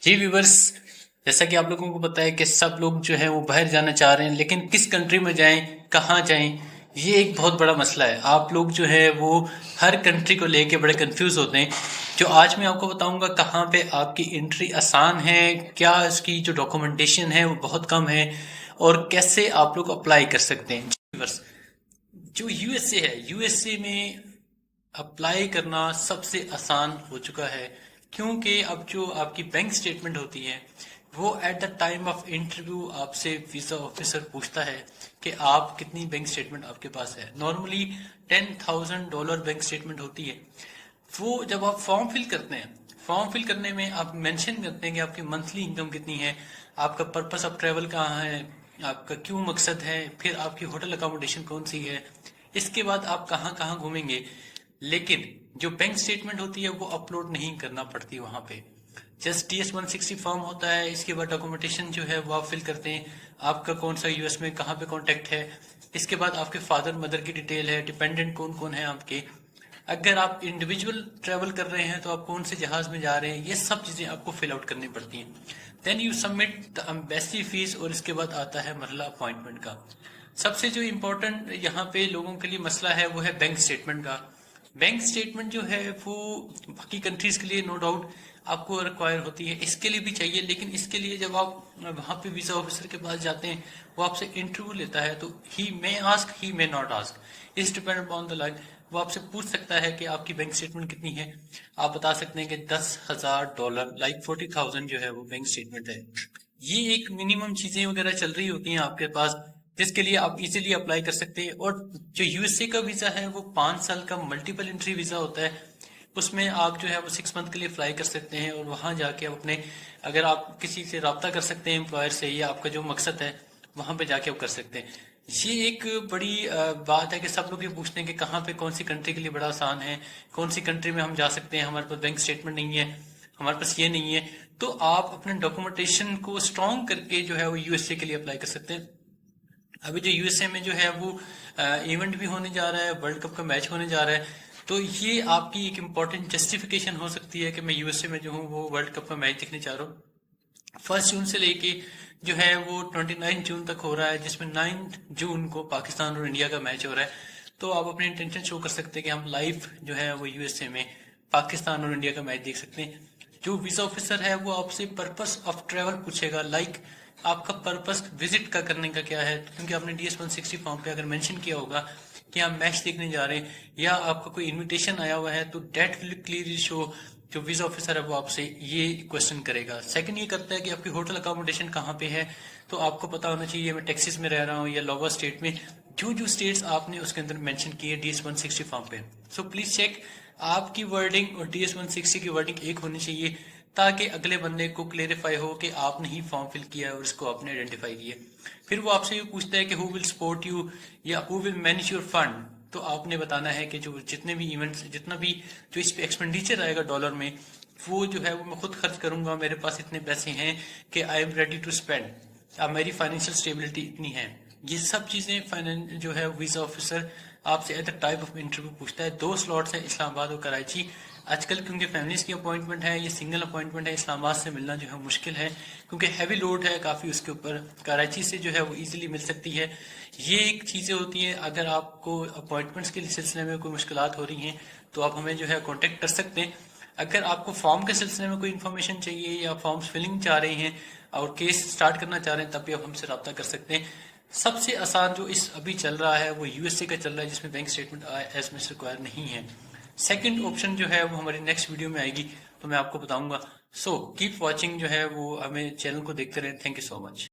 जी viewers, जैसा कि आप लोगों को पता है कि सब लोग जो है वो बाहर जाना चाह रहे हैं, लेकिन किस कंट्री में जाएं, कहाँ जाएं, ये एक बहुत बड़ा मसला है। आप लोग जो है वो हर कंट्री को लेके बड़े कंफ्यूज होते हैं। जो आज मैं आपको बताऊंगा कहाँ पे आपकी एंट्री आसान है, क्या इसकी जो डॉक्यूमेंटेशन है वो बहुत कम है, और कैसे आप लोग अप्लाई कर सकते हैं। जी व्यूवर्स, जो यूएसए है, यूएसए में अप्लाई करना सबसे आसान हो चुका है, क्योंकि अब जो आपकी बैंक स्टेटमेंट होती है वो at the time of interview आपसे वीजा ऑफिसर पूछता है कि आप कितनी बैंक स्टेटमेंट आपके पास है। नॉर्मली $10,000 बैंक स्टेटमेंट होती है। वो जब आप फॉर्म फिल करते हैं, फॉर्म फिल करने में आप मेंशन करते हैं कि आपकी मंथली इनकम कितनी है, आपका पर्पस ऑफ ट्रेवल कहाँ है, आपका क्यों मकसद है, फिर आपकी होटल अकोमोडेशन कौन सी है, इसके बाद आप कहाँ कहाँ घूमेंगे। लेकिन जो बैंक स्टेटमेंट होती है वो अपलोड नहीं करना पड़ती वहां पे। जस्ट DS-160 फॉर्म होता है, इसके बाद डॉक्यूमेंटेशन जो है वो आप फिल करते हैं। आपका कौन सा यूएस में कहाँ पे कॉन्टेक्ट है, इसके बाद आपके फादर मदर की डिटेल है, डिपेंडेंट कौन कौन है आपके, अगर आप इंडिविजुअल ट्रेवल कर रहे हैं तो आप कौन से जहाज में जा रहे हैं, ये सब चीजें आपको फिल आउट करनी पड़ती हैं। Then you submit the embassy fees, और इसके बाद आता है मरला अपॉइंटमेंट का। सबसे जो इम्पोर्टेंट यहाँ पे लोगों के लिए मसला है वो है बैंक स्टेटमेंट का। बैंक स्टेटमेंट जो है वो बाकी कंट्रीज के लिए नो डाउट आपको रिक्वायर होती है, इसके लिए भी चाहिए, लेकिन इसके लिए जब आप वहां पे वीजा ऑफिसर के पास जाते हैं, वो आपसे इंटरव्यू लेता है, तो he may ask, he may not ask, is depend upon the like. वो आपसे पूछ सकता है कि आपकी बैंक स्टेटमेंट कितनी है। आप बता सकते हैं कि $10,000 लाइक 40,000 जो है वो बैंक स्टेटमेंट है। ये एक मिनिमम चीजें वगैरह चल रही होती हैं आपके पास, जिसके लिए आप इजीली अप्लाई कर सकते हैं। और जो यूएसए का वीजा है वो 5 साल का मल्टीपल एंट्री वीजा होता है। उसमें आप जो है वो 6 मंथ के लिए अप्लाई कर सकते हैं, और वहां जाके आप अपने, अगर आप किसी से रब्ता कर सकते हैं एम्प्लॉयर से, या आपका जो मकसद है वहां पे जाके आप कर सकते हैं। ये एक बड़ी बात है कि सब लोग ये पूछते हैं कि कहाँ पे कौन सी कंट्री के लिए बड़ा आसान है, कौन सी कंट्री में हम जा सकते हैं, हमारे पास बैंक स्टेटमेंट नहीं है, हमारे पास ये नहीं है। तो आप अपने डॉक्यूमेंटेशन को स्ट्रॉन्ग करके जो है वो यूएसए के लिए अप्लाई कर सकते हैं। अभी जो यूएसए में जो है वो इवेंट भी होने जा रहा है, वर्ल्ड कप का मैच होने जा रहा है, तो ये आपकी एक इम्पॉर्टेंट जस्टिफिकेशन हो सकती है कि मैं यूएसए में जो हूँ वो वर्ल्ड कप का मैच देखने जा रहा हूँ। 1 जून से लेके जो है वो 29 जून तक हो रहा है, जिसमें 9 जून को पाकिस्तान और इंडिया का मैच हो रहा है। तो आप अपने इंटेंशन शो कर सकते हैं कि हम लाइव जो है वो यूएसए में पाकिस्तान और इंडिया का मैच देख सकते हैं। जो वीजा ऑफिसर है वो आपसे पर्पस ऑफ ट्रेवल पूछेगा, लाइक आपका पर्पस विजिट का करने का क्या है, क्योंकि आपने DS-160 फॉर्म पे अगर मेंशन किया होगा कि आप मैच देखने जा रहे हैं, या आपका कोई इनविटेशन आया हुआ है, तो डेट विल क्लियरली शो। जो वीजा ऑफिसर है वो आपसे ये क्वेश्चन करेगा। सेकंड ये करता है कि आपकी होटल अकोमोडेशन कहाँ पे है, तो आपको पता होना चाहिए मैं टेक्सास में रह रहा हूँ या लोवर स्टेट में, जो जो स्टेट्स आपने उसके अंदर मेंशन किए DS-160 फॉर्म पे। सो प्लीज चेक, आपकी वर्डिंग और DS-160 की वर्डिंग एक होनी चाहिए, ताकि अगले बंदे को क्लेरिफाई हो कि आपने ही फॉर्म फिल किया है और इसको आपने आइडेंटिफाई किया। फिर वो आपसे ये पूछता है कि हु विल सपोर्ट यू, या who will manage your fund. तो आपने बताना है कि जो जितने भी इवेंट्स, जितना भी जो इस पे एक्सपेंडिचर आएगा डॉलर में, वो जो है वो मैं खुद खर्च करूंगा, मेरे पास इतने पैसे हैं कि I am ready to spend, अब मेरी फाइनेंशियल स्टेबिलिटी इतनी है। ये सब चीजें फाइनेंस जो है वीजा ऑफिसर आपसे at the type of interview पूछता है। 2 स्लॉट्स है, इस्लामाबाद और कराची। आजकल क्योंकि फैमिलीज की अपॉइंटमेंट है, ये सिंगल अपॉइंटमेंट है, इस्लामाबाद से मिलना जो है मुश्किल है, क्योंकि हैवी लोड है काफी उसके ऊपर। कराची से जो है वो इजीली मिल सकती है। ये एक चीजें होती है, अगर आपको अपॉइंटमेंट्स के सिलसिले में कोई मुश्किलात हो रही हैं तो आप हमें जो है कांटेक्ट कर सकते हैं। अगर आपको फॉर्म के सिलसिले में कोई इन्फॉर्मेशन चाहिए, या फॉर्म्स फिलिंग चाह रहे हैं और केस स्टार्ट करना चाह रहे हैं, तब भी आप हमसे रब्ता कर सकते हैं। सबसे आसान जो इस अभी चल रहा है वो यूएसए का चल रहा है, जिसमें बैंक स्टेटमेंट एसएमएस रिक्वायर नहीं है। सेकंड ऑप्शन जो है वो हमारी नेक्स्ट वीडियो में आएगी, तो मैं आपको बताऊंगा। सो कीप वॉचिंग, जो है वो हमें चैनल को देखते रहें। Thank you so much.